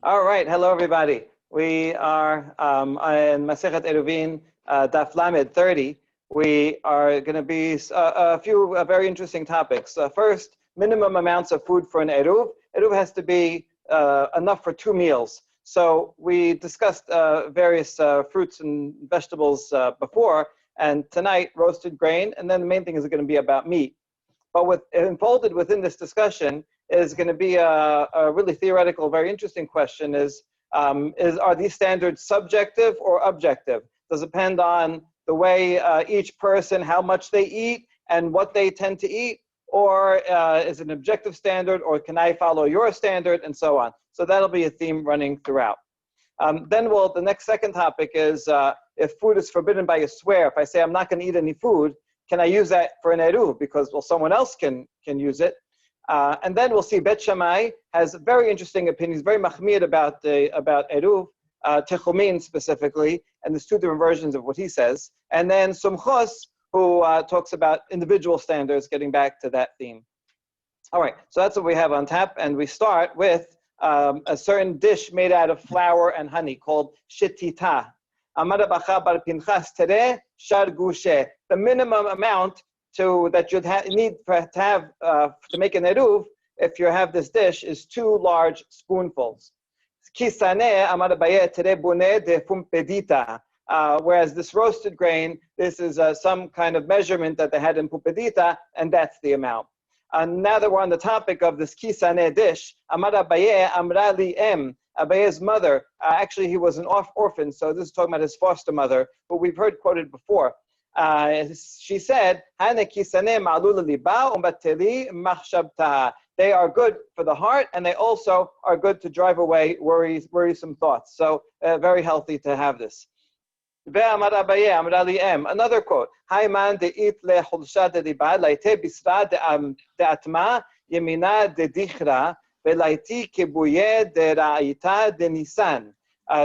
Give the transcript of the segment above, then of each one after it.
All right, hello everybody. We are in Masechet Eruvin, Daf Lamed 30. We are going to be a few very interesting topics. First, minimum amounts of food for an Eruv. Eruv has to be enough for 2 meals. So we discussed various fruits and vegetables before, and tonight roasted grain, and then the main thing is going to be about meat. But enfolded within this discussion is going to be a really theoretical, very interesting question: are these standards subjective or objective? Does it depend on the way each person, how much they eat and what they tend to eat, or is it an objective standard, or can I follow your standard, and so on? So that'll be a theme running throughout. Then the next second topic is if food is forbidden by a swear. If I say I'm not going to eat any food, can I use that for an eruv? Because, well, someone else can use it. And then we'll see Bet Shammai has very interesting opinions, very machmir about eruv, techumin specifically, and there's 2 different versions of what he says. And then Sumchos, who talks about individual standards, getting back to that theme. All right, so that's what we have on tap, and we start with a certain dish made out of flour and honey called shitita. The minimum amount that you'd need to make an eruv, if you have this dish, is 2 large spoonfuls. Whereas this roasted grain, this is some kind of measurement that they had in pupedita, and that's the amount. Now that we're on the topic of this kisaneh dish, Amar Abaye Amra li em. Abaye's mother, actually he was an orphan, so this is talking about his foster mother, but we've heard quoted before. She said, they are good for the heart, and they also are good to drive away worrisome thoughts. So very healthy to have this. Another quote,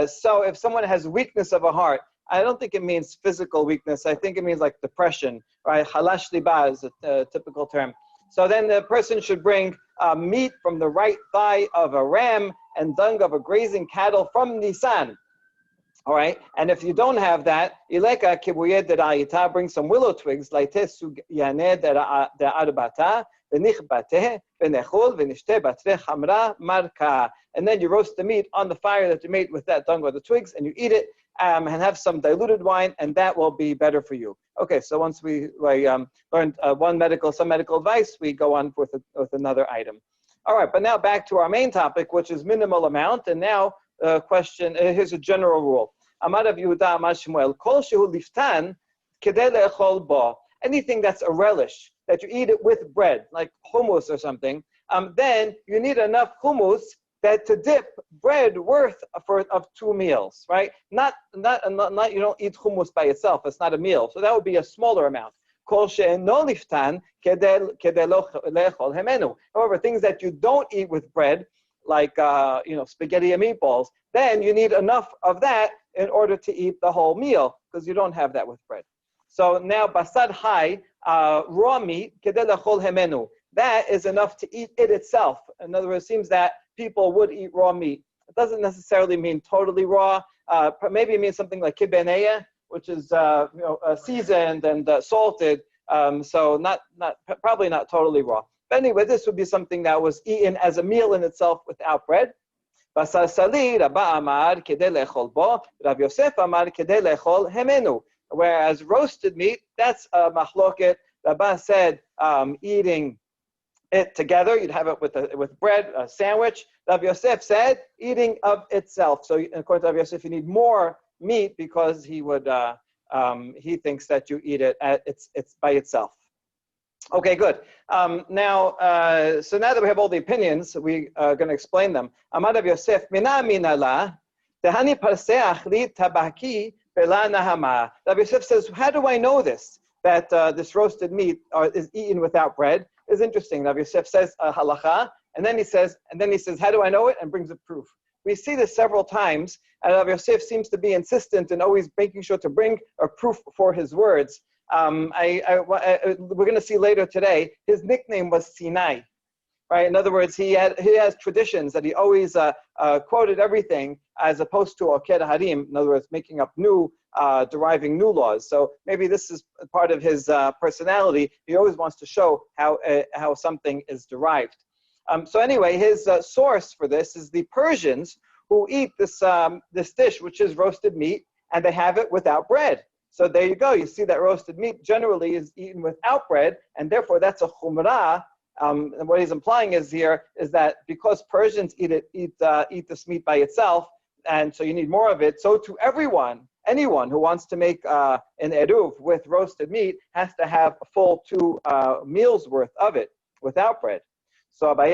so if someone has weakness of a heart, I don't think it means physical weakness. I think it means like depression, right? Halash liba is a typical term. So then the person should bring meat from the right thigh of a ram and dung of a grazing cattle from Nisan. All right, and if you don't have that, ileka kibuye derayita, bring some willow twigs, laite sugyane derabata, v'nichbate, v'nechol, v'nishte batre chamra marka. And then you roast the meat on the fire that you made with that dung or the twigs, and you eat it, and have some diluted wine, and that will be better for you. Okay, so once we learned some medical advice, we go on with another item. All right, but now back to our main topic, which is minimal amount, and now question. Here's a general rule. Amar Rav Yehuda Amar Shmuel, Kol shehu liftan kedei le'echol bo. Anything that's a relish, that you eat it with bread, like hummus or something, then you need enough hummus that to dip bread worth of 2 meals, right? Not you don't eat hummus by itself. It's not a meal, so that would be a smaller amount. Kol she'eno liftan kedei le'echol hemenu. However, things that you don't eat with bread, like spaghetti and meatballs, then you need enough of that in order to eat the whole meal, because you don't have that with bread. So now basad hai, raw meat, kedei lechol hemenu, that is enough to eat it itself. In other words, it seems that people would eat raw meat. It doesn't necessarily mean totally raw. Maybe it means something like kibeneya, which is seasoned and salted. So probably not totally raw. But anyway, this would be something that was eaten as a meal in itself without bread. Basar sali, Rabba amar kedei lechol bo, Rav Yosef amar kedei lechol hemenu. Whereas roasted meat, that's a machloket. Rabba said eating it together, you'd have it with bread, a sandwich. Rav Yosef said eating of itself. So according to Rav Yosef, you need more meat because he thinks that you eat it it's by itself. Okay, good. So now that we have all the opinions, we are going to explain them. Amar Rav Yosef, mina minala, tehani parseach li tabaki bela nahama. Rav Yosef says, how do I know this, that this roasted meat is eaten without bread? Is interesting. Rav Yosef says halacha, and then he says, how do I know it? And brings a proof. We see this several times, and Rav Yosef seems to be insistent and always making sure to bring a proof for his words. We're going to see later today, his nickname was Sinai. right? In other words, he has traditions that he always quoted everything as opposed to Oked Harim, in other words, making up new, deriving new laws. So maybe this is part of his personality. He always wants to show how something is derived. So anyway, his source for this is the Persians who eat this dish, which is roasted meat, and they have it without bread. So there you go. You see that roasted meat generally is eaten without bread, and therefore that's a chumrah. And what he's implying is that because Persians eat this meat by itself, and so you need more of it. So to anyone who wants to make an eruv with roasted meat has to have a full 2 meals worth of it without bread. So the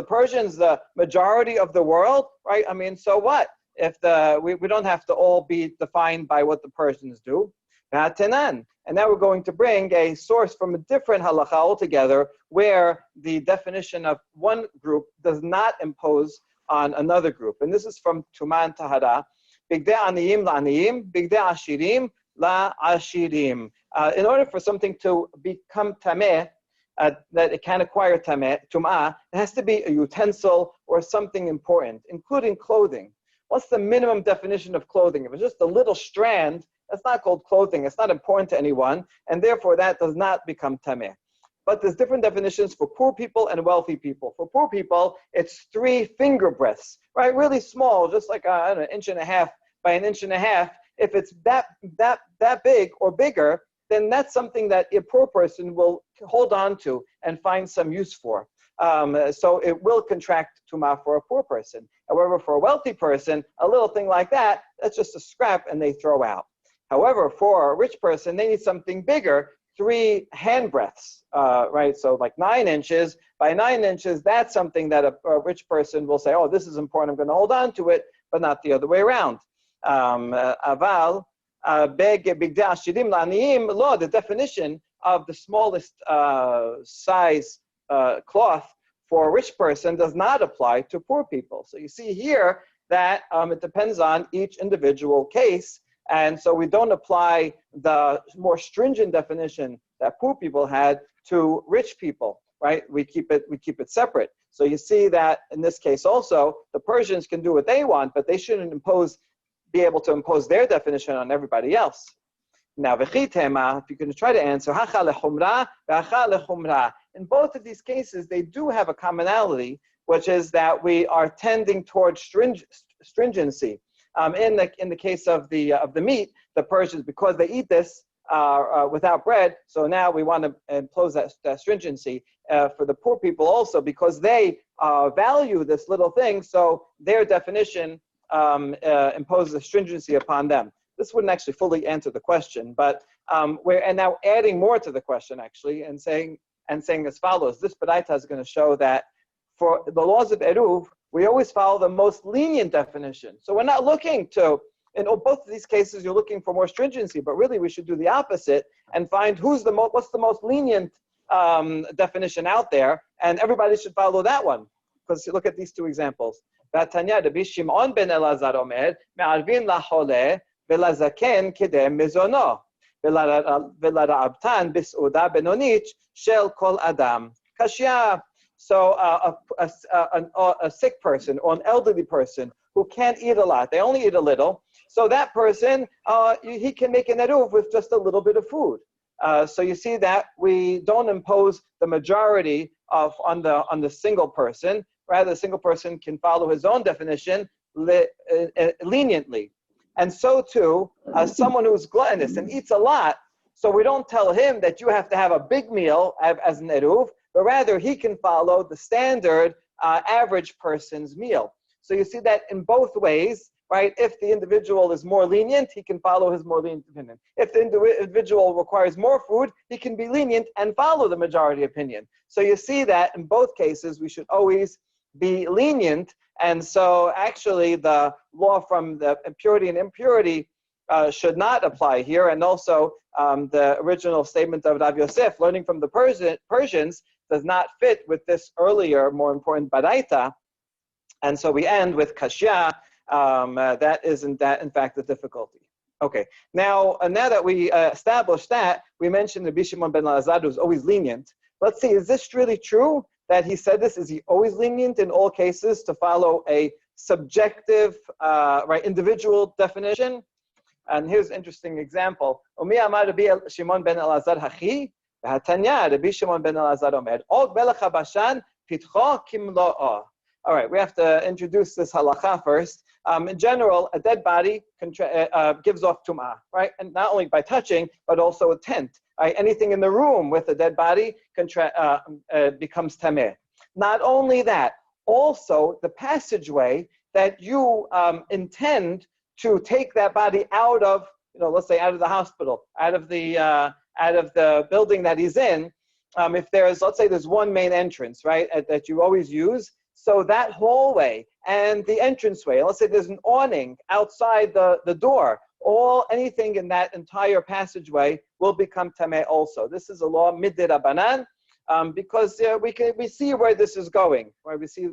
Persians, the majority of the world, right? I mean, so what? If we don't have to all be defined by what the Persians do. And now we're going to bring a source from a different halacha altogether, where the definition of one group does not impose on another group. And this is from Tuman Tahara. Bigdei aniyim la'aniyim, bigdei ashirim la'ashirim. In order for something to become tameh, that it can acquire tum'ah, it has to be a utensil or something important, including clothing. What's the minimum definition of clothing? If it's just a little strand, that's not called clothing. It's not important to anyone, and therefore that does not become tameh. But there's different definitions for poor people and wealthy people. For poor people, it's 3 finger breadths, right? Really small, just like an inch and a half by an inch and a half. If it's that big or bigger, then that's something that a poor person will hold on to and find some use for. So it will contract tumah for a poor person. However, for a wealthy person, a little thing like that, that's just a scrap and they throw out. However, for a rich person, they need something bigger, 3 hand breadths, right? So like 9 inches by 9 inches, that's something that a rich person will say, oh, this is important, I'm going to hold on to it, but not the other way around. Aval, bigdei ashirim la'aniyim, law, the definition of the smallest size cloth for a rich person does not apply to poor people. So you see here that it depends on each individual case. And so we don't apply the more stringent definition that poor people had to rich people, right? We keep it separate. So you see that in this case also, the Persians can do what they want, but they shouldn't be able to impose their definition on everybody else. Now, if you're going to try to answer, in both of these cases, they do have a commonality, which is that we are tending towards stringency. In the case of the meat, the Persians, because they eat this without bread, so now we want to impose that stringency for the poor people also, because they value this little thing, so their definition imposes a stringency upon them. This wouldn't actually fully answer the question, but we're now adding more to the question actually, and saying as follows. This Baraita is going to show that for the laws of Eruv, we always follow the most lenient definition. So we're not looking to, in both of these cases, you're looking for more stringency, but really we should do the opposite and find what's the most lenient definition out there, and everybody should follow that one. Because look at these 2 examples. V'atanya Rabbi Shimon ben Elazar omer, me'arvin la'choleh ve'lazaken kedem mezono ve'lara'abtan bis'uda benonich shel kol adam. Kashya. So a sick person or an elderly person who can't eat a lot, they only eat a little, so that person, he can make an eruv with just a little bit of food. So you see that we don't impose the majority on the single person. Rather, the single person can follow his own definition leniently. And so too, someone who's gluttonous and eats a lot, so we don't tell him that you have to have a big meal as an eruv, but rather he can follow the standard average person's meal. So you see that in both ways, right? If the individual is more lenient, he can follow his more lenient opinion. If the individual requires more food, he can be lenient and follow the majority opinion. So you see that in both cases, we should always be lenient. And so actually the law from the purity and impurity should not apply here. And also the original statement of Rav Yosef, learning from the Persians, does not fit with this earlier, more important Baraita. And so we end with Kashya. That isn't that, in fact, the difficulty. Okay. Now that we established that, we mentioned Rabbi Shimon ben Elazar was always lenient. Let's see, is this really true that he said this? Is he always lenient in all cases to follow a subjective, individual definition? And here's an interesting example. Umi amar Rabbi Shimon ben Elazar hachi, v'hatanya Rabbi Shimon ben Elazar omer, og melech habashan pitcho kimlo'ah. All right, we have to introduce this halacha first. In general, a dead body gives off tum'ah, right? And not only by touching, but also a tent. Right? Anything in the room with a dead body becomes tameh. Not only that, also the passageway that you intend to take that body out of, let's say out of the hospital, out of the building that he's in. If let's say there's one main entrance, right, that you always use. So that hallway and the entranceway, let's say there's an awning outside the door, anything in that entire passageway will become tameh also. This is a law middir Rabbanan, because we see where this is going, right? We see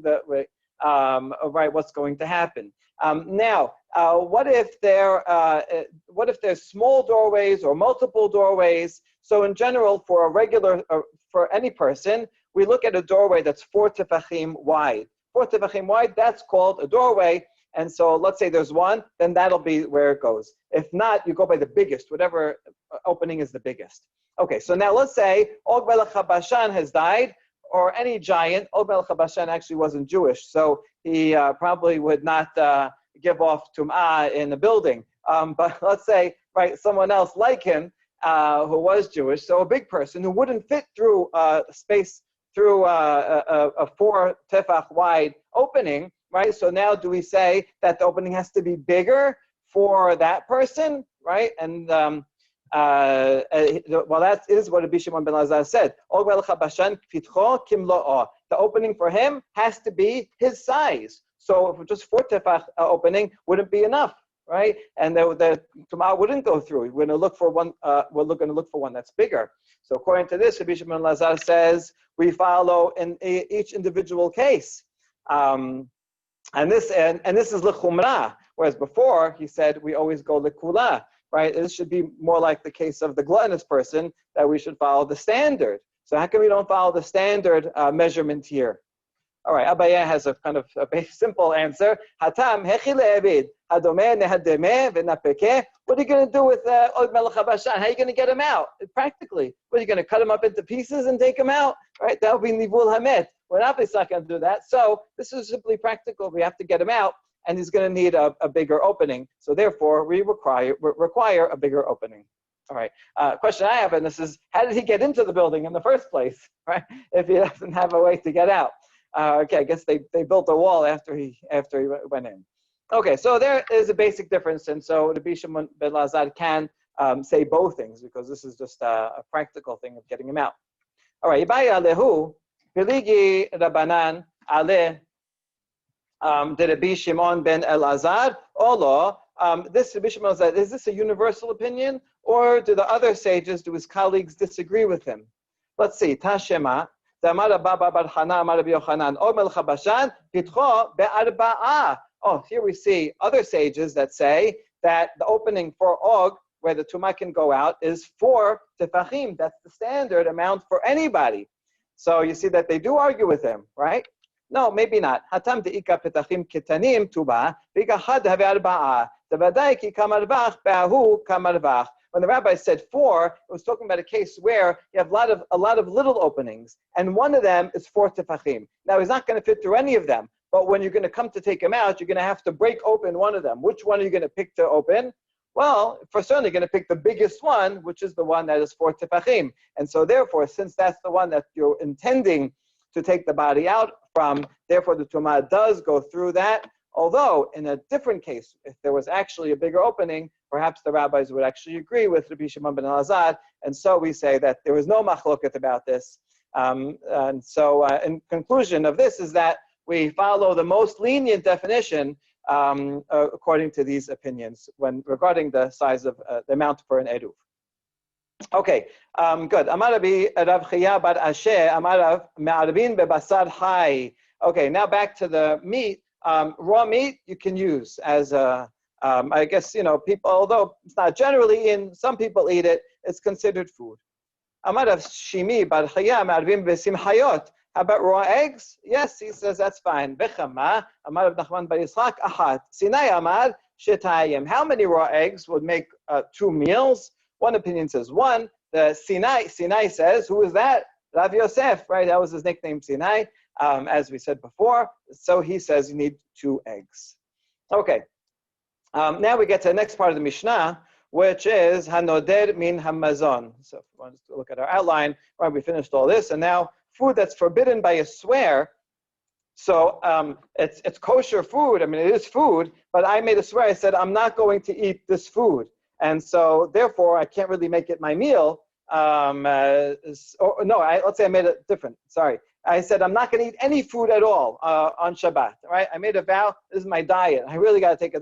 what's going to happen. Now, what if there's small doorways or multiple doorways? So in general, for any person, we look at a doorway that's 4 tefachim wide. 4 tefachim wide, that's called a doorway. And so let's say there's one, then that'll be where it goes. If not, you go by the biggest, whatever opening is the biggest. Okay, so now let's say Og Melech HaBashan has died, or any giant. Og Melech HaBashan actually wasn't Jewish, so he probably would not give off tum'ah in the building. But let's say, someone else like him who was Jewish, so a big person who wouldn't fit through space through a 4 tefach wide opening, right? So now do we say that the opening has to be bigger for that person, right? And that is what Rabbi Shimon ben Elazar said. The opening for him has to be his size. So if just 4 tefach opening wouldn't be enough, right? And the tumah wouldn't go through. We're going to look for one. We're going to look for one that's bigger. So according to this, Rabbi Shimon ben Elazar says we follow in each individual case, and this is lechumrah. Whereas before he said we always go lekula, right? This should be more like the case of the gluttonous person, that we should follow the standard. So how come we don't follow the standard measurement here? All right, Abaye has a kind of a very simple answer. Hatam hechi le'evid hadome nehademe v'napeke. What are you going to do with Og Melech HaBashan? How are you going to get him out? Practically, what are you going to cut him up into pieces and take him out? Right? That would be nivul hamet. We're not going to do that. So this is simply practical. We have to get him out, and he's going to need a bigger opening. So therefore, we require a bigger opening. All right. Question I have, and this is, how did he get into the building in the first place? Right? If he doesn't have a way to get out. Okay, I guess they built a wall after he went in. Okay, so there is a basic difference, and so Rabbi Shimon ben Elazar can say both things, because this is just a practical thing of getting him out. All right, Ibai alehu piligi Rabbanan ale de Rabbi Shimon ben Elazar olo. This Rabbi Shimon said, is this a universal opinion, or do the other sages, do his colleagues disagree with him? Let's see. Tashema. Oh, here we see other sages that say that the opening for Og, where the tumah can go out, is 4 tefachim. That's the standard amount for anybody. So you see that they do argue with him, right? No, maybe not. Hatam de'ika petachim ketanim tuba, v'ika had have arba'a. Devadai ki kamarvach, ba'ahu kamarvach. When the rabbi said 4, it was talking about a case where you have a lot of little openings, and one of them is 4 tefachim. Now he's not going to fit through any of them, but when you're going to come to take him out, you're going to have to break open one of them. Which one are you going to pick to open? Well, for certain, you're going to pick the biggest one, which is the one that is 4 tefachim. And so therefore, since that's the one that you're intending to take the body out from, therefore the tumah does go through that. Although, in a different case, if there was actually a bigger opening, perhaps the rabbis would actually agree with Rabbi Shimon ben Elazar, and so we say that there was no machloket about this. And so, in conclusion of this is that we follow the most lenient definition according to these opinions regarding the size of the amount for an eruv. Okay, good. Amar Rabbi Rav Chiya bar Asher, Amar Rav me'arvin bebasar hai. Okay, now back to the meat. Raw meat you can use as a I guess, people, although it's not generally in, some people eat it, it's considered food. Amar Rav Shimi bar Chaya Eruvin besim hayot. How about raw eggs? Yes, he says that's fine. V'chama, Amar Rav Nachman bar Yitzchak, achat. Sinai Amar, shetayim. How many raw eggs would make 2 meals? One opinion says 1. The Sinai says, who is that? Rav Yosef, right? That was his nickname, Sinai, as we said before. So he says you need 2 eggs. Okay. Now we get to the next part of the Mishnah, which is Hanoder min Hamazon. So if you want to look at our outline, right, we finished all this, and now food that's forbidden by a swear. So it's kosher food. I mean, it is food, but I made a swear. I said, I'm not going to eat this food. And so therefore, I can't really make it my meal. Let's say I made it different. Sorry. I said, I'm not going to eat any food at all on Shabbat, right? I made a vow, this is my diet. I really got to take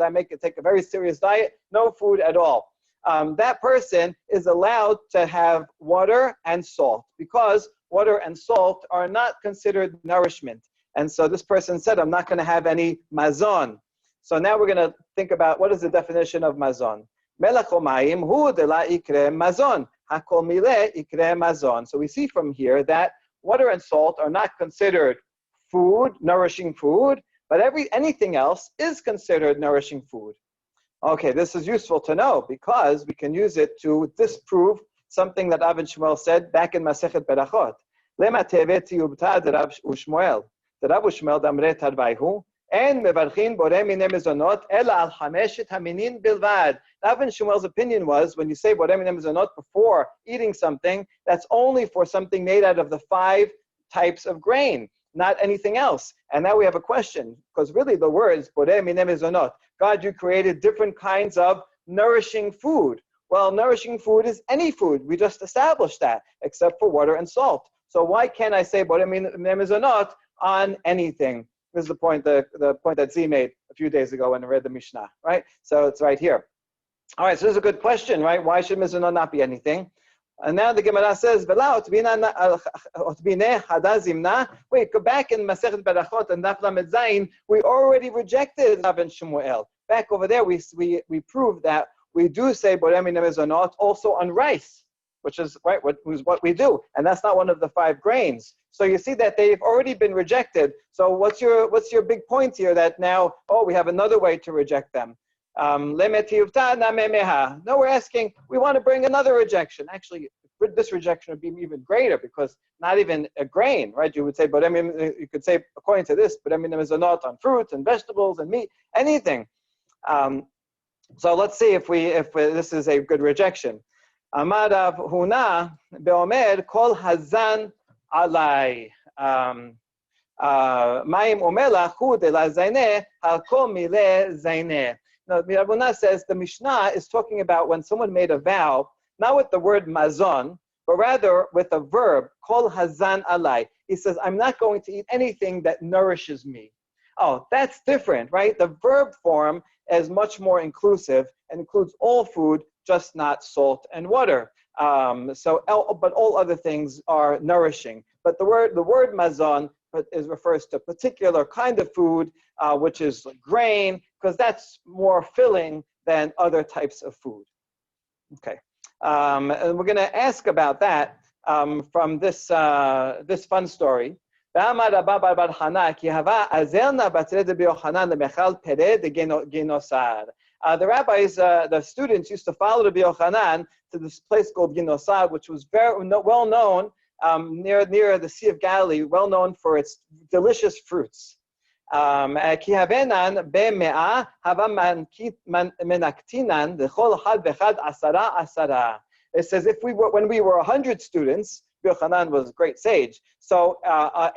a very serious diet, no food at all. That person is allowed to have water and salt because water and salt are not considered nourishment. And so this person said, I'm not going to have any mazon. So now we're going to think about what is the definition of mazon. Melach omayim hu de la ikre mazon. Hakol mileh ikre mazon. So we see from here that water and salt are not considered food, nourishing food, but anything else is considered nourishing food. Okay, this is useful to know because we can use it to disprove something that Rav and Shmuel said back in Masechet Berachot. Lema tevet yubta de Rav Ushmuel. De Rav Ushmuel damre tadvayhu. En mevarchin borei minei mezonot ela al chameshet haminin bilvad. Rav and Shmuel's opinion was when you say borei minei mezonot before eating something, that's only for something made out of the 5 types of grain, not anything else. And now we have a question, because really the words borei minei mezonot, God, you created different kinds of nourishing food. Well, nourishing food is any food. We just established that, except for water and salt. So why can't I say borei minei mezonot on anything? This is the point that Z made a few days ago when I read the Mishnah, right? So it's right here. All right, so this is a good question, right? Why should mizunah not be anything? And now the Gemara says, wait, go back in Masechet Berachot and Daf Lamed Zayin, we already rejected Rav and Shmuel. Back over there, we proved that we do say borei minei mezonot also on rice, which is right, what we do, and that's not one of the 5 grains. So you see that they've already been rejected. So what's your big point here that now, we have another way to reject them? No, we're asking, we want to bring another rejection. Actually, this rejection would be even greater because not even a grain, right? You would say, but you could say, according to this, but is not on fruits and vegetables and meat, anything. So let's see if this is a good rejection. Amar Rav Huna beomer kol hazan alai. Mayim umelach hu de la zayneh hakol mileh zayneh. Now, Rav Huna says the Mishnah is talking about when someone made a vow, not with the word mazon, but rather with a verb, kol hazan alai. He says, I'm not going to eat anything that nourishes me. Oh, that's different, right? The verb form is much more inclusive and includes all food, just not salt and water. But all other things are nourishing. But the word mazon refers to a particular kind of food, which is grain, because that's more filling than other types of food. Okay, and we're going to ask about that from this fun story. The rabbis, the students used to follow Rabbi Yochanan to this place called Ginosad, which was very well known near the Sea of Galilee, well known for its delicious fruits. It says when we were 100 students, Yochanan was a great sage. So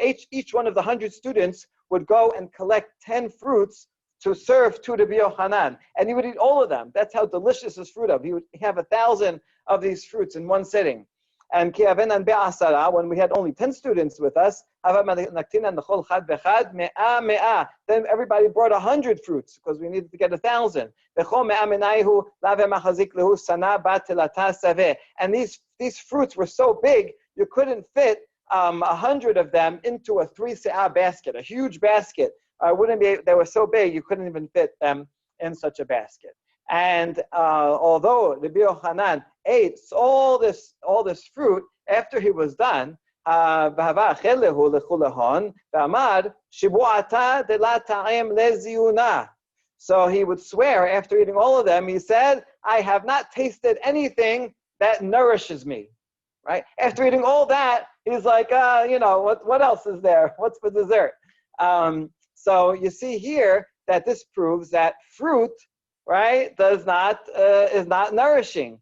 each one of the 100 students would go and collect 10 fruits to serve to Rabbi Yochanan, and he would eat all of them. That's how delicious this fruit of. He would have 1,000 of these fruits in one sitting. And when we had only 10 students with us, then everybody brought 100 fruits because we needed to get 1,000. And these fruits were so big, you couldn't fit 100 of them into a 3 se'ah basket, a huge basket. They were so big, you couldn't even fit them in such a basket. And although Rabbi Yochanan ate all this fruit after he was done, so he would swear after eating all of them, he said, I have not tasted anything that nourishes me. Right? After eating all that, he's like, what else is there? What's for dessert? So you see here that this proves that fruit, right, is not nourishing.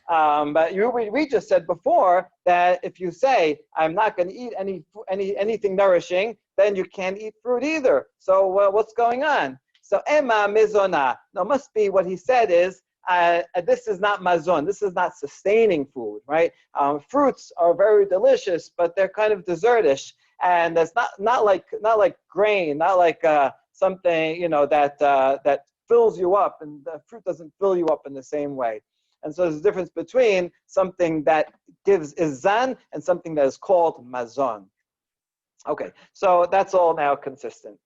But we just said before that if you say I'm not going to eat anything nourishing, then you can't eat fruit either. So what's going on? So Emma mizona. Now must be what he said is this is not mazon. This is not sustaining food, right? Fruits are very delicious, but they're kind of dessertish, and that's not like grain, not like something that fills you up, and the fruit doesn't fill you up in the same way. And so there's a difference between something that gives izan and something that is called mazon. Okay, so that's all now consistent.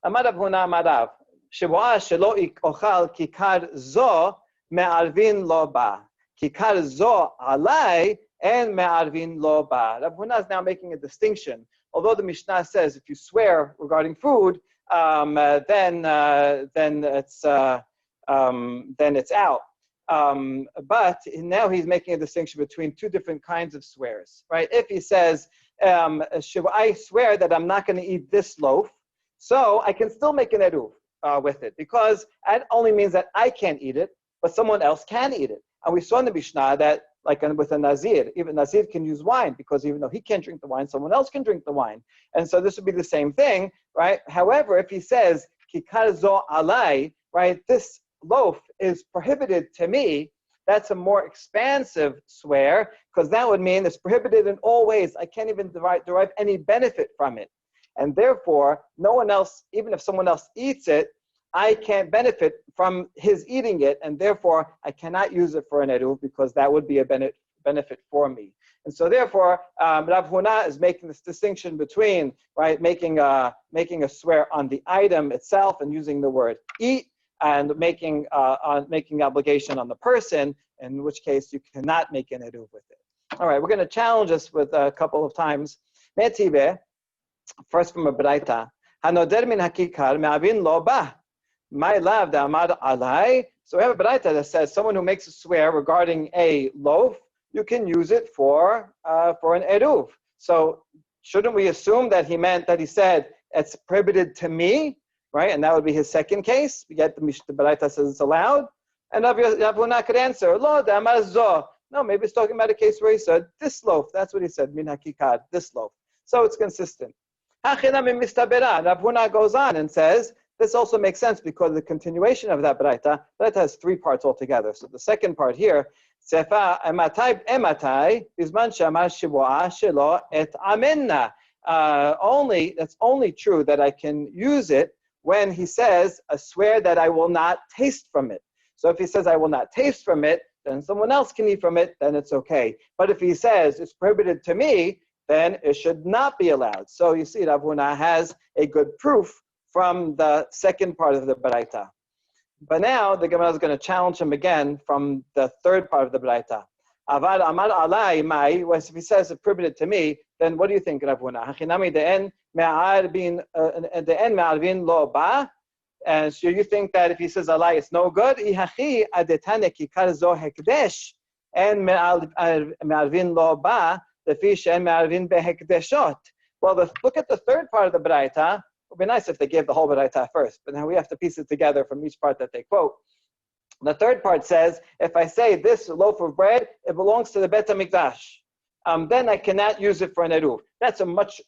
Amarav huna amarav sheboah shelo ochal kikar zo me'arvin lo ba kikar zo alai and me'arvin lo ba. Rav Huna is now making a distinction. Although the Mishnah says if you swear regarding food, then it's out. But now he's making a distinction between two different kinds of swears, right? If he says, I swear that I'm not going to eat this loaf, so I can still make an eruv with it, because that only means that I can't eat it, but someone else can eat it. And we saw in the Mishnah that, like with a Nazir, even Nazir can use wine, because even though he can't drink the wine, someone else can drink the wine. And so this would be the same thing, right? However, if he says, Kikar zo alai, right, this loaf is prohibited to me, that's a more expansive swear, because that would mean it's prohibited in all ways. I can't even derive any benefit from it. And therefore, no one else, even if someone else eats it, I can't benefit from his eating it, and therefore I cannot use it for an eruv, because that would be a benefit for me. And so therefore, Rav Huna is making this distinction between, right, making a swear on the item itself and using the word eat, and making obligation on the person, in which case you cannot make an eruv with it. All right, we're going to challenge this with a couple of times. Me'tibe, first from a braita, hanoder min hakikar me'avin lo ba. My love, the amad alai. So we have a braita that says someone who makes a swear regarding a loaf, you can use it for an eruv. So shouldn't we assume that he meant that he said it's prohibited to me, right? And that would be his second case. We get the braita says it's allowed, and Rav Huna could answer, lo the amad zo. No, maybe it's talking about a case where he said this loaf. That's what he said, min hakikad, this loaf. So it's consistent. Rav Huna goes on and says, this also makes sense because the continuation of that braita has three parts altogether. So the second part here, that's only true that I can use it when he says a swear that I will not taste from it. So if he says I will not taste from it, then someone else can eat from it, then it's okay. But if he says it's prohibited to me, then it should not be allowed. So you see, Rav Huna has a good proof from the second part of the braita. But now the Gemara is going to challenge him again from the third part of the braita. Avad amar alai mai, if he says it's prohibited to me, then what do you think, Rav Huna? Hachinami de'en me'arvin lo ba. And so you think that if he says alai, it's no good? Ihachi adetane kikar zo hekdesh en me'arvin lo ba, the fish and me'arvin behekdeshot. Well, look at the third part of the braita. It would be nice if they gave the whole braita first, but now we have to piece it together from each part that they quote. The third part says, if I say this loaf of bread, it belongs to the Bet HaMikdash, then I cannot use it for an eruv. That's a much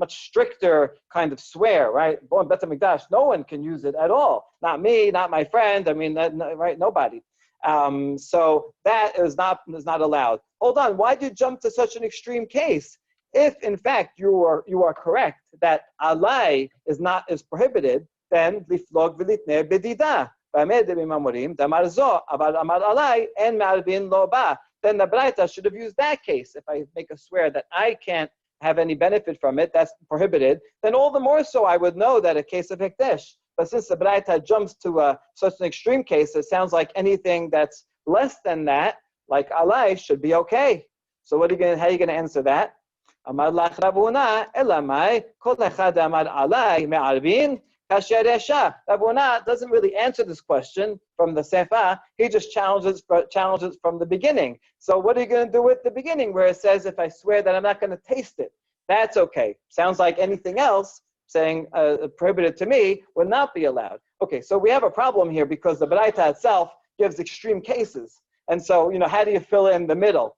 stricter kind of swear, right? Bon Bet HaMikdash, no one can use it at all. Not me, not my friend. I mean, right? Nobody. So that is not allowed. Hold on, why did you jump to such an extreme case? If in fact you are correct that alai is prohibited, then liflog v'litneh bedida. Then the braita should have used that case. If I make a swear that I can't have any benefit from it, that's prohibited, then all the more so I would know that a case of hekdesh. But since the Braita jumps to such an extreme case, it sounds like anything that's less than that, like alai, should be okay. So how are you going to answer that? Amar lach Rav Huna, elamai, kol echad amar alai me'arvin, kasher yasha. Rav Huna doesn't really answer this question from the Sefer. He just challenges from the beginning. So what are you going to do with the beginning where it says, if I swear that I'm not going to taste it? That's okay. Sounds like anything else, saying prohibited to me, would not be allowed. Okay, so we have a problem here because the Baraita itself gives extreme cases. And so, how do you fill in the middle?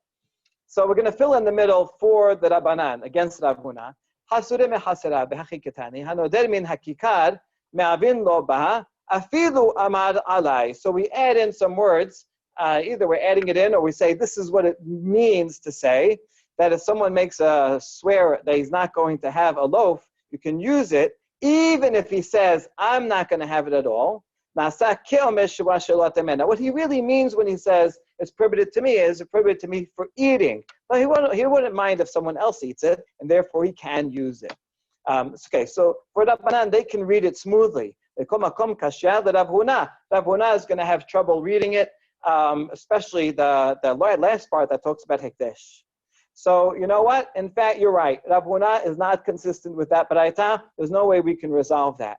So we're going to fill in the middle for the Rabbanan against Rav Huna. Hasure mehasera behakikatani hanoder min hakikar me'avin lo ba afilu amad alai. So we add in some words. Either we're adding it in or we say this is what it means to say that if someone makes a swear that he's not going to have a loaf, you can use it even if he says I'm not going to have it at all. Now, what he really means when he says it's prohibited to me is it's prohibited to me for eating. But he wouldn't mind if someone else eats it, and therefore he can use it. Okay, so for Rabbanan, they can read it smoothly. Rav Huna is going to have trouble reading it, especially the last part that talks about Hekdesh. So, you know what? In fact, you're right. Rav Huna is not consistent with that Baraita. There's no way we can resolve that.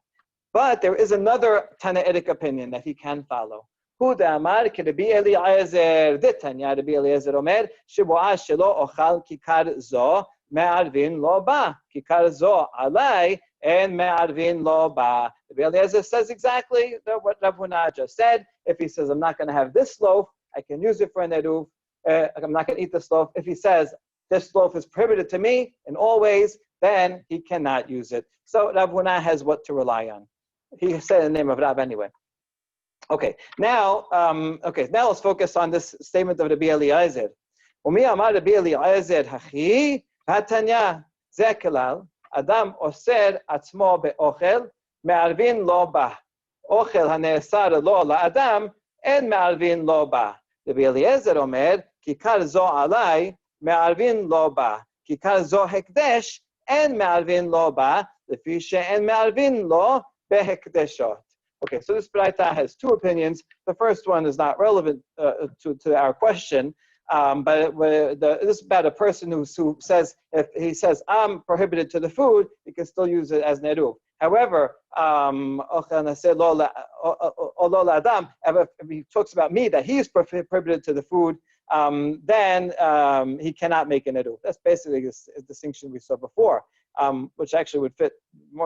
But there is another Tanaitic opinion that he can follow. Huda amar ki Rabbi Eliezer ditanya Rabbi Eliezer omer sheboah shelo ochal kikar zo me'arvin lo ba kikar zo alai and me'arvin lo ba. Rabbi Eliezer says exactly what Rav Huna just said. If he says I'm not going to have this loaf, I can use it for an eruv. I'm not going to eat this loaf. If he says this loaf is prohibited to me in all ways, then he cannot use it. So Rav Huna has what to rely on. He said the name of Rab anyway. Okay, now let's focus on this statement of Rabbi Eliezer. Umi amar Rabbi Eliezer hachi hatanya zekelal adam oser atzmo beochel me'arvin lo ba ochel hane'esar lo la'adam en me'arvin lo ba. Rabbi Eliezer omer kikar zo alai me'arvin lo ba kikar zo hekdesh en me'arvin lo ba lefi she'en me'arvin lo. Okay, so this Baraita has two opinions. The first one is not relevant to our question, but this is about a person who says, if he says, I'm prohibited to the food, he can still use it as neruv. However, if he talks about me, that he is prohibited to the food, then he cannot make an eruv. That's basically the distinction we saw before, which actually would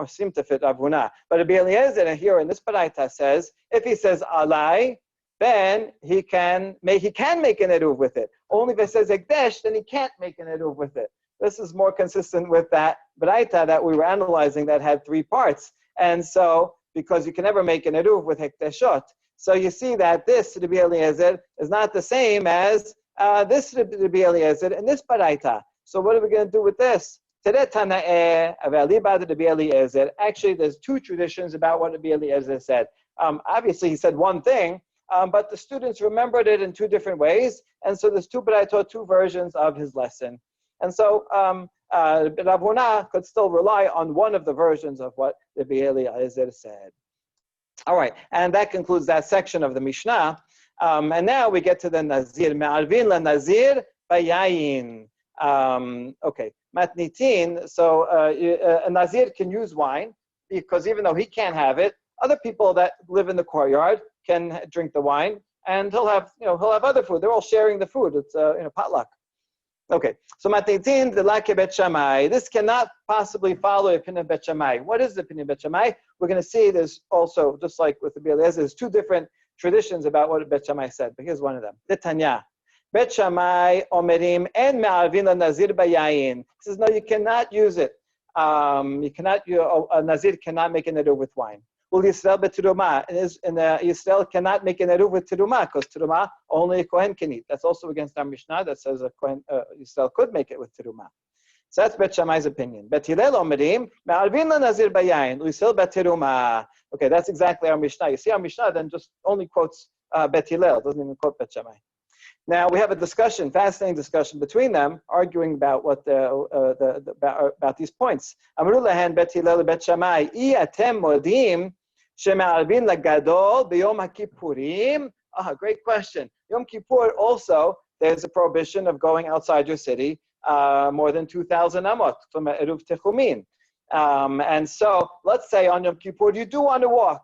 seem to fit Rav Huna. But Rabbi Eliezer here in this Baraita says, if he says alai, then he can make an eruv with it. Only if it says ekdesh, then he can't make an eruv with it. This is more consistent with that Baraita that we were analyzing that had three parts. And so, because you can never make an eruv with hekdeshot. So you see that this Rabbi Eliezer is not the same as this Rabbi Eliezer and this Baraita. So what are we going to do with this? Actually, there's two traditions about what Rabbi Eliezer said. Obviously, he said one thing, but the students remembered it in two different ways. And so there's two versions of his lesson. And so Rav Huna could still rely on one of the versions of what Rabbi Eliezer said. All right, and that concludes that section of the Mishnah. And now we get to the Nazir. Me'arvin la Nazir bayayin. Okay, matnitin. So a Nazir can use wine because even though he can't have it, other people that live in the courtyard can drink the wine, and he'll have other food. They're all sharing the food. It's potluck. Okay, so matnitin de la Bet Shammai. This cannot possibly follow the opinion of Bet Shammai. What is the opinion of Bet Shammai? We're going to see there's also, just like with the Eliezer, there's two different traditions about what Bet Shammai said. But here's one of them. The Tanya. Bet Shammai omerim en me'arvin la nazir bayayin. He says no, you cannot use it. A nazir cannot make an eruv with wine. Well, Yisrael betiruma, and Yisrael cannot make an eruv with tiruma because tiruma only a kohen can eat. That's also against our Mishnah that says a kohen Yisrael could make it with tiruma. So that's Bet Shammai's opinion. Bet Hillel omerim me'arvin la nazir bayayin Yisrael betiruma. Okay, that's exactly our Mishnah. You see, our Mishnah then just only quotes Bet Hillel, doesn't even quote Bet Shammai. Now we have a discussion, fascinating discussion between them, arguing about what about these points. Amru lahen Bet Hillel Bet Shammai I atem modim Shema'alvin lagadol b'yom HaKippurim. Ah, great question. Yom Kippur also, there's a prohibition of going outside your city more than 2,000 amot from Eruv Techumin. And so let's say on Yom Kippur, you do want to walk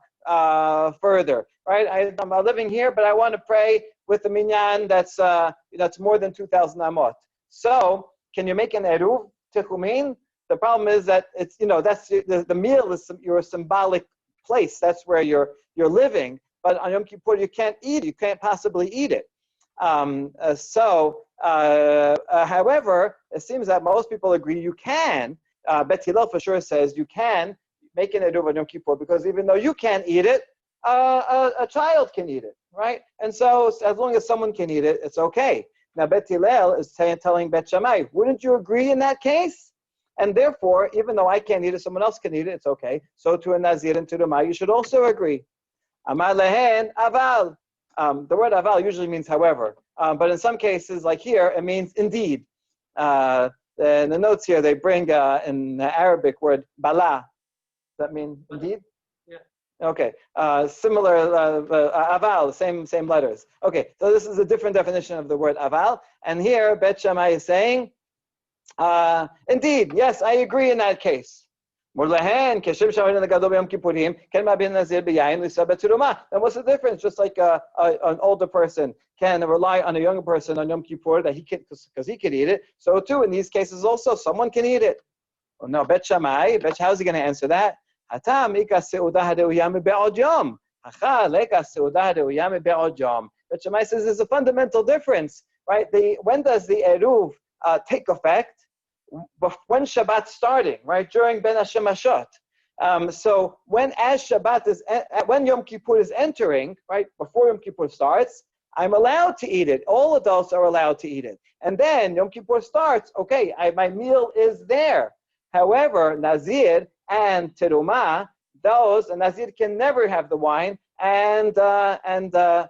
further, right? I'm living here, but I want to pray with a minyan that's more than 2,000 amot. So can you make an Eruv Techumin? The problem is that it's, that's the meal is your symbolic place. That's where you're living. But on Yom Kippur, you can't eat it. You can't possibly eat it. However, it seems that most people agree you can. Bet Hillel for sure says you can make an eruv on Yom Kippur because even though you can't eat it, a child can eat it, right? And so as long as someone can eat it, it's okay. Now Bet Hillel is telling Bet Shammai, wouldn't you agree in that case? And therefore, even though I can't eat it, someone else can eat it, it's okay. So to a Nazir and to the Ma, you should also agree. Amar lehen aval. The word aval usually means however, but in some cases, like here, it means indeed. In the notes here, they bring in the Arabic word bala. Does that mean indeed? Yeah. Okay. Similar aval, same letters. Okay. So this is a different definition of the word aval, and here Bet Shammai is saying, indeed, yes, I agree in that case. Then what's the difference? Just like an older person can rely on a younger person on Yom Kippur that he can, because he can eat it. So too, in these cases also, someone can eat it. Oh, no, Bet Shammai, how's he going to answer that? Bet Shammai says there's a fundamental difference, right? When does the Eruv take effect? When Shabbat's starting, right, during Ben Hashemashot. So when Yom Kippur is entering, right, before Yom Kippur starts, I'm allowed to eat it. All adults are allowed to eat it. And then Yom Kippur starts, okay, my meal is there. However, Nazir and Terumah, a Nazir can never have the wine, and Yisrael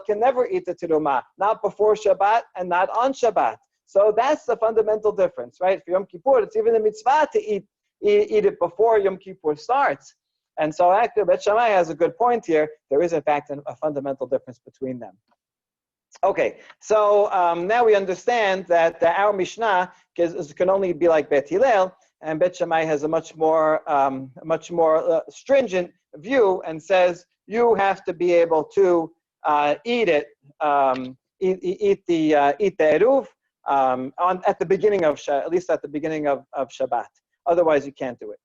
can never eat the Terumah, not before Shabbat and not on Shabbat. So that's the fundamental difference, right? For Yom Kippur, it's even a mitzvah to eat it before Yom Kippur starts. And so actually, Bet Shammai has a good point here. There is, in fact, a fundamental difference between them. Okay, so now we understand that our Mishnah can only be like Bet Hillel, and Bet Shammai has a much more stringent view and says you have to be able to eat it, eat the eruv. At the beginning of at least at the beginning of Shabbat. Otherwise, you can't do it.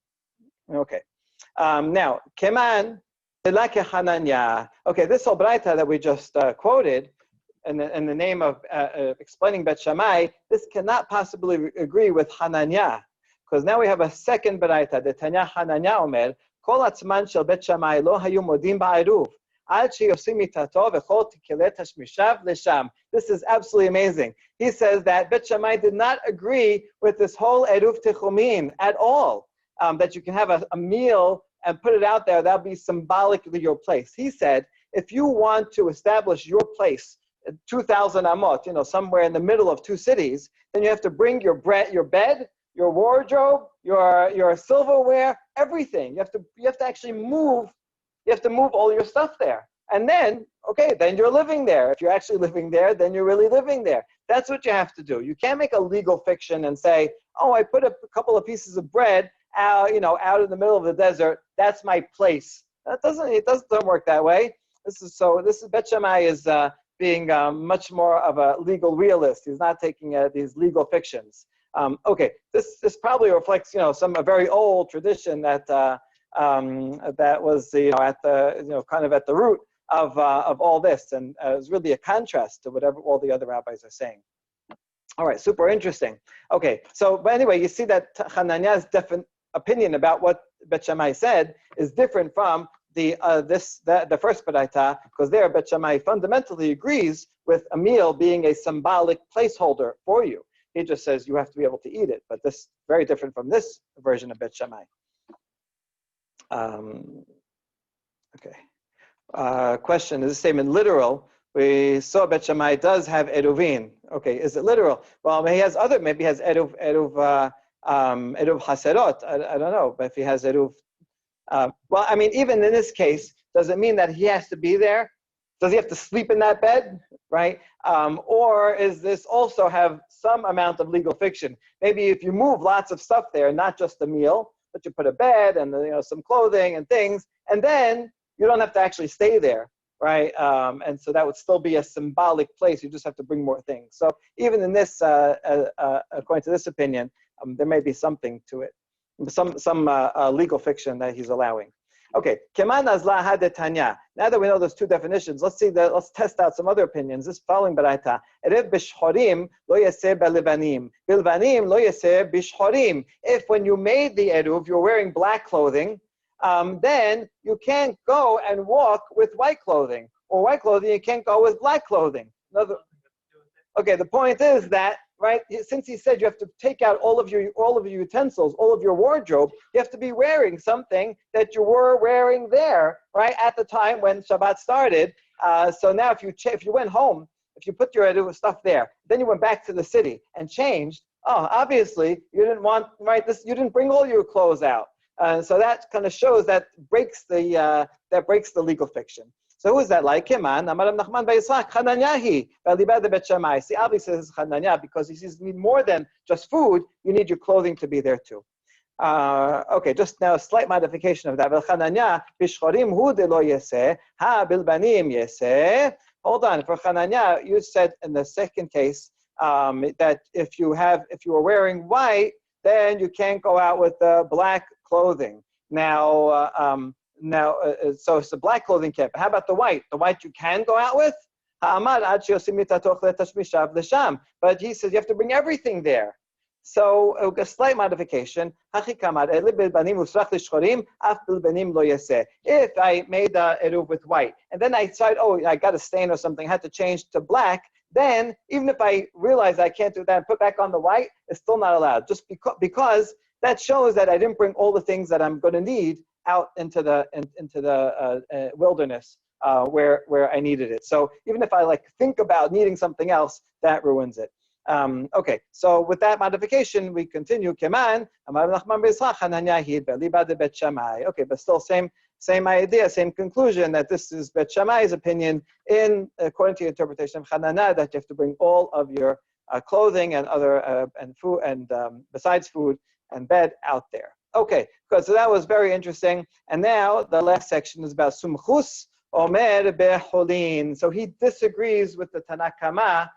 Okay. Now, keman delake Hananya. Okay, this whole braita that we just quoted, in the name of explaining Bet Shammai, this cannot possibly agree with Hananya, because now we have a second braita. The Tanya Hananya Omer Kol Atzman Shel Bet Shammai Lo Hayu Modim Ba'eruv. This is absolutely amazing. He says that Bet Shammai did not agree with this whole Eruv Techumin at all, that you can have a meal and put it out there, that'll be symbolically your place. He said, if you want to establish your place, 2,000 amot, somewhere in the middle of two cities, then you have to bring your bed, your wardrobe, your silverware, everything. You have to actually move. You have to move all your stuff there. And then, then you're living there. If you're actually living there, then you're really living there. That's what you have to do. You can't make a legal fiction and say, oh, I put a couple of pieces of bread out in the middle of the desert. That's my place. It doesn't work that way. Bet Shammai is being much more of a legal realist. He's not taking these legal fictions. This probably reflects, some very old tradition that was at the kind of at the root of all this, and it's really a contrast to whatever all the other rabbis are saying. All right, super interesting. Okay, but anyway, you see that Hananiah's opinion about what Bet Shammai said is different from the first baraita, because there Bet Shammai fundamentally agrees with a meal being a symbolic placeholder for you. He just says you have to be able to eat it, but this is very different from this version of Bet Shammai. Question, is this statement literal? We saw Bet Shammai does have Eruvin. Okay, is it literal? Well, maybe he has Eruv Haserot. I don't know, but if he has Eruv Well, I mean, even in this case, does it mean that he has to be there? Does he have to sleep in that bed, right? Or is this also have some amount of legal fiction? Maybe if you move lots of stuff there, not just the meal, but you put a bed and some clothing and things, and then you don't have to actually stay there, right? And so that would still be a symbolic place. You just have to bring more things. So even in this, according to this opinion, there may be something to it, some legal fiction that he's allowing. Okay, keman azla hadetanya. Now that we know those two definitions, let's test out some other opinions. This following baraita: erev bishchorim lo yaseh belivanim, bilvanim lo yaseh bishchorim. If when you made the eruv, you're wearing black clothing, then you can't go and walk with white clothing, or white clothing you can't go with black clothing. Okay, the point is that, right, since he said you have to take out all of your utensils, all of your wardrobe, you have to be wearing something that you were wearing there, right, at the time when Shabbat started. So now if you went home, if you put your stuff there, then you went back to the city and changed, obviously you didn't want, right, you didn't bring all your clothes out. So that kind of shows that breaks the legal fiction. So who is that like? Kiman, Amaram Nachman Ba'Yitzchak, Chananyahi, Ba'Libad Bet Shammai. See, obviously this is Chananya because he says you need more than just food, you need your clothing to be there too. Okay, just now a slight modification of that. Chananya, Bishchorim hu de lo yeseh, ha bilbanim yeseh. Hold on, for Chananya, you said in the second case that if you were wearing white, then you can't go out with black clothing. So it's the black clothing camp. How about the white? The white you can go out with? But he says you have to bring everything there. So a slight modification. If I made the eruv with white, and then I decided, I got a stain or something, I had to change to black, then even if I realize I can't do that and put back on the white, it's still not allowed. Just because that shows that I didn't bring all the things that I'm going to need out into the wilderness where I needed it. So even if I think about needing something else, that ruins it. Okay, so with that modification, we continue. Keman, okay, but still same idea, same conclusion that this is Bet Shammai's opinion according to the interpretation of Chanana, that you have to bring all of your clothing and other and food and besides food and bed out there. Okay, good. So that was very interesting. And now the last section is about Sumchus Omer Beholin. So he disagrees with the Tanakama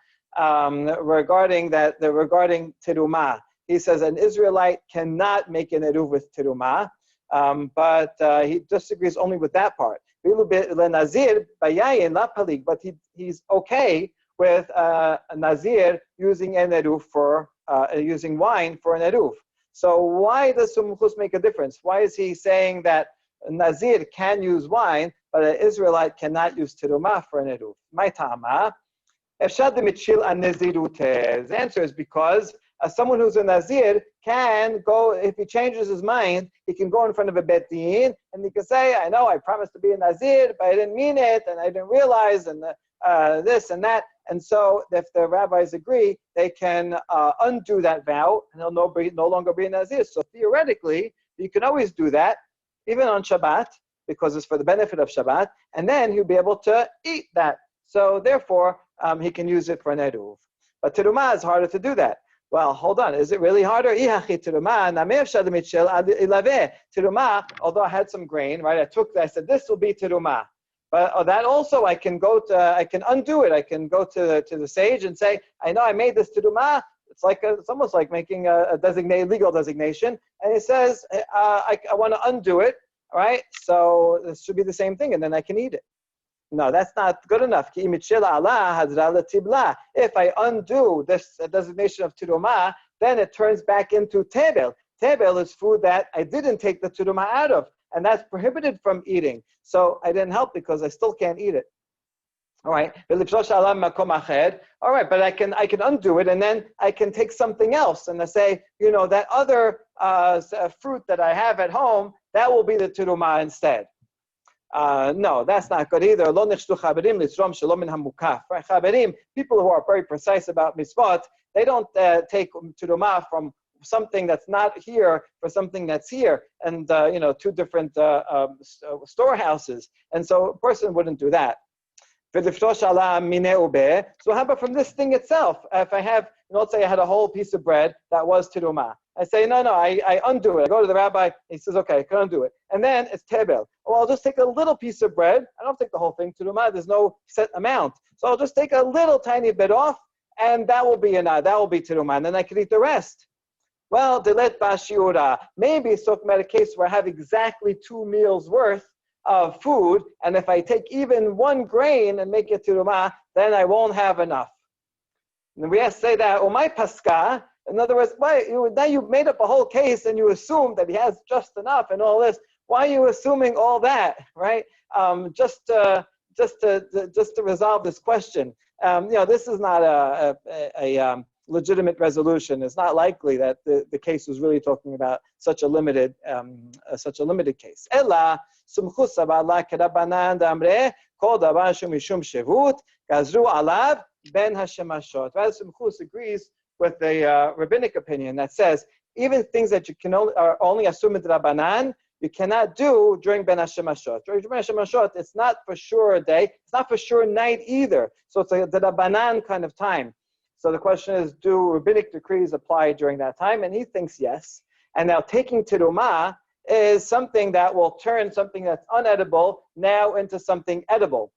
regarding Terumah. He says an Israelite cannot make an eruv with Terumah, but he disagrees only with that part. But he's okay with a Nazir using an eruv using wine for an eruv. So why does Sumchus make a difference? Why is he saying that a Nazir can use wine, but an Israelite cannot use Terumah for an eruv? My Tama. The answer is because someone who's a Nazir can go, if he changes his mind, he can go in front of a Bet Din and he can say, I know I promised to be a Nazir, but I didn't mean it, and I didn't realize, and this and that. And so if the rabbis agree, they can undo that vow, and he'll no longer be a Nazir. So theoretically, you can always do that, even on Shabbat, because it's for the benefit of Shabbat, and then he'll be able to eat that. So therefore, he can use it for an eruv. But terumah is harder to do that. Well, hold on. Is it really harder? Terumah, although I had some grain, right? I said, this will be terumah. But that also, I can undo it. I can go to the sage and say, I know I made this terumah. It's almost like making a legal designation. And he says, I want to undo it, right? So this should be the same thing, and then I can eat it. No, that's not good enough. If I undo this designation of terumah, then it turns back into tebel. Tebel is food that I didn't take the terumah out of, and that's prohibited from eating. So I didn't help because I still can't eat it. All right. All right, but I can undo it, and then I can take something else, and I say, that other fruit that I have at home, that will be the terumah instead. No, that's not good either. Right? Chaberim, people who are very precise about mitzvot, they don't take terumah from something that's not here for something that's here, and two different storehouses. And so a person wouldn't do that. So how about from this thing itself? If I have, let's say I had a whole piece of bread that was teruma. I say, no, I undo it. I go to the rabbi, he says, okay, I can undo it. And then it's tebel. Well, I'll just take a little piece of bread. I don't take the whole thing, teruma. There's no set amount. So I'll just take a little tiny bit off, and that will be teruma, and then I can eat the rest. Well, delet bashiura. Maybe it's talking about a case where I have exactly 2 meals worth of food, and if I take even 1 grain and make it teruma, then I won't have enough. And we have to say that, my paska, in other words, now you've made up a whole case and you assume that he has just enough and all this. Why are you assuming all that, right? Just to resolve this question. This is not a legitimate resolution. It's not likely that the case was really talking about such a limited case. Ella sumchus abala kedabanan damre kol davar mishum shevut gazru alav ben hashemashot. Sumchus agrees with the rabbinic opinion that says even things that you can only assume in Rabbanan, you cannot do during Ben Hashemashot. During Ben Hashemashot, it's not for sure a day, it's not for sure night either. So it's the Rabbanan kind of time. So the question is, do rabbinic decrees apply during that time? And he thinks yes. And now taking teruma is something that will turn something that's unedible now into something edible.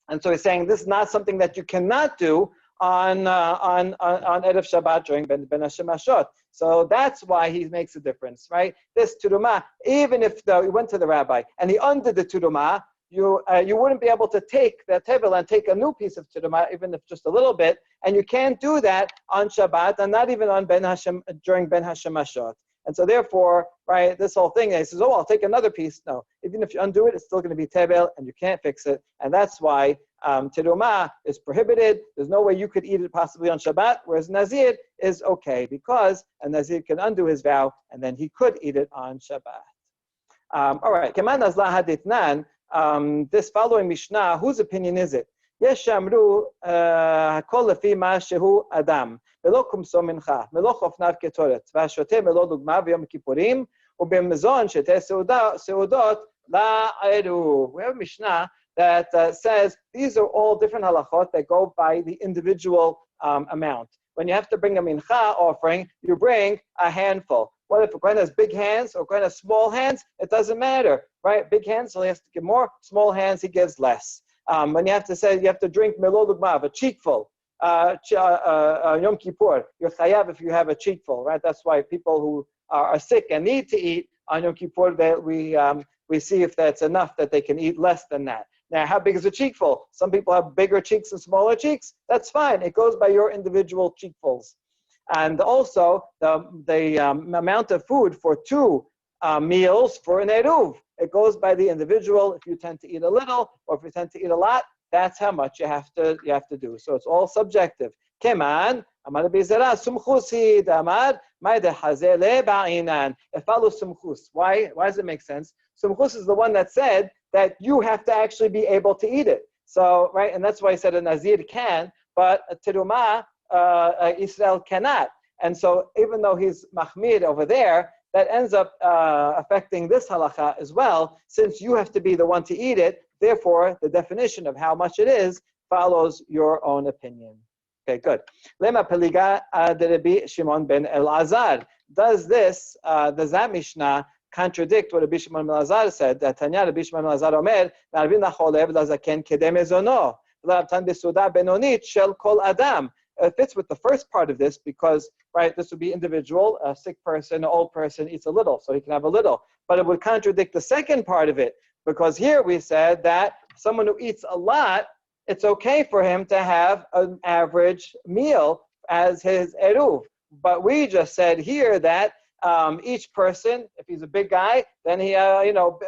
And so he's saying this is not something that you cannot do on Erev Shabbat during Ben Hashemashot. So that's why he makes a difference, right? This teruma, even if he went to the rabbi and he undid the teruma, you wouldn't be able to take that table and take a new piece of teruma, even if just a little bit, and you can't do that on Shabbat and not even on during Ben Hashemashot. And so therefore, right, this whole thing, he says, I'll take another piece. No, even if you undo it, it's still going to be tebel, and you can't fix it. And that's why teruma is prohibited. There's no way you could eat it possibly on Shabbat, whereas Nazir is okay, because a Nazir can undo his vow, and then he could eat it on Shabbat. All right, Keman Nazla Haditnan, this following Mishnah, whose opinion is it? Yesh amru hakol lefi ma shehu adam velo kumso mincha melo chofnav ketoret v'ashote melo dugma v'yom kippurim u'b'mezon shete seudot la'eruv. We have a Mishnah that says these are all different halachot that go by the individual amount. When you have to bring a mincha offering, you bring a handful. What if a kohen has big hands or a kohen has small hands? It doesn't matter, right? Big hands, so he has to give more. Small hands, he gives less. When you have to say you have to drink melod ugmav, a cheekful, Yom Kippur, you're chayav if you have a cheekful, right? That's why people who are sick and need to eat on Yom Kippur, we see if that's enough that they can eat less than that. Now, how big is a cheekful? Some people have bigger cheeks and smaller cheeks. That's fine. It goes by your individual cheekfuls. And also the amount of food for 2 meals for an eruv. It goes by the individual. If you tend to eat a little, or if you tend to eat a lot, that's how much you have to do. So it's all subjective. Keman, amar bizera sumchusi damar ma'de hazele ba'inan. It follows sumchus. Why does it make sense? Sumchus is the one that said that you have to actually be able to eat it. So, right, and that's why he said a Nazir can, but a teruma, Israel cannot. And so even though he's mahmir over there, that ends up affecting this halacha as well, since you have to be the one to eat it. Therefore, the definition of how much it is follows your own opinion. Okay, good. Lema peliga de Rabbi Shimon ben Elazar. Does that Mishnah contradict what Rabbi Shimon ben Elazar said? That Tanya Rabbi Shimon ben Elazar omer, "Narvin lacholev lazaken kedem ezono, la'abtan besuda benonit shel kol adam." It fits with the first part of this because, right, this would be individual. A sick person, an old person eats a little, so he can have a little. But it would contradict the second part of it because here we said that someone who eats a lot, it's okay for him to have an average meal as his eruv. But we just said here that each person, if he's a big guy, then he,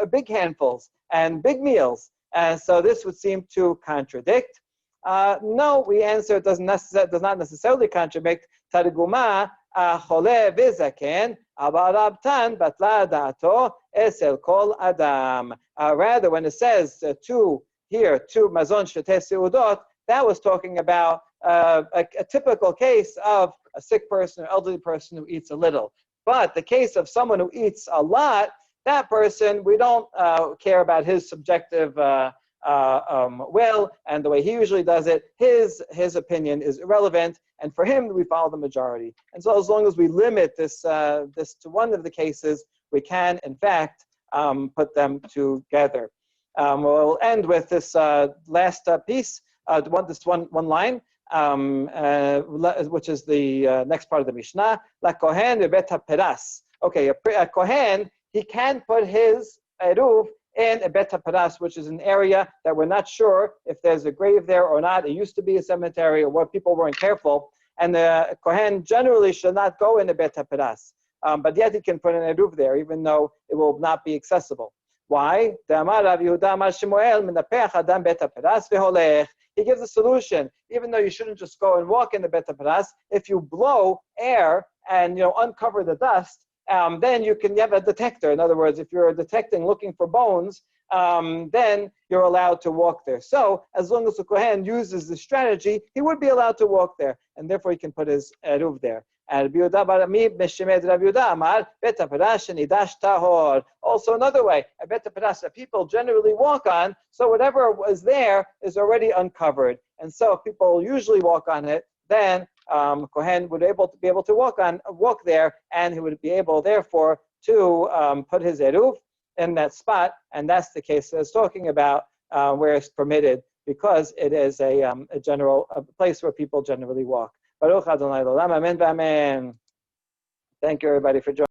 big handfuls and big meals. And so this would seem to contradict. No, we answer it does not necessarily contradict. Targuma chole v'zaken abarabtan batla da'ato esel kol adam. Rather, when it says 2 mazon sheteh seudot, that was talking about a typical case of a sick person or elderly person who eats a little. But the case of someone who eats a lot, that person, we don't care about his subjective will and the way he usually does it. His opinion is irrelevant, and for him, we follow the majority. And so as long as we limit this to one of the cases, we can, in fact, put them together. We'll end with this last piece, one line, which is the next part of the Mishnah. La kohen bebet haperas. Okay, a kohen, he can put his eruv in a bet haperas, which is an area that we're not sure if there's a grave there or not. It used to be a cemetery, or what people weren't careful. And the kohen generally should not go in a bet haperas, but yet he can put an eruv there, even though it will not be accessible. Why? He gives a solution. Even though you shouldn't just go and walk in the bet haperas, if you blow air and uncover the dust, then you have a detector. In other words, if you're detecting, looking for bones, then you're allowed to walk there. So as long as the kohen uses this strategy, he would be allowed to walk there, and therefore he can put his eruv there. Also another way, a bet haperas that people generally walk on, so whatever was there is already uncovered. And so if people usually walk on it, then kohen would be able to walk there, and he would be able, therefore, to put his eruv in that spot. And that's the case that it's talking about, where it's permitted, because it is a place where people generally walk. Baruch Adonai L'olam, amen v'amen. Thank you, everybody, for joining.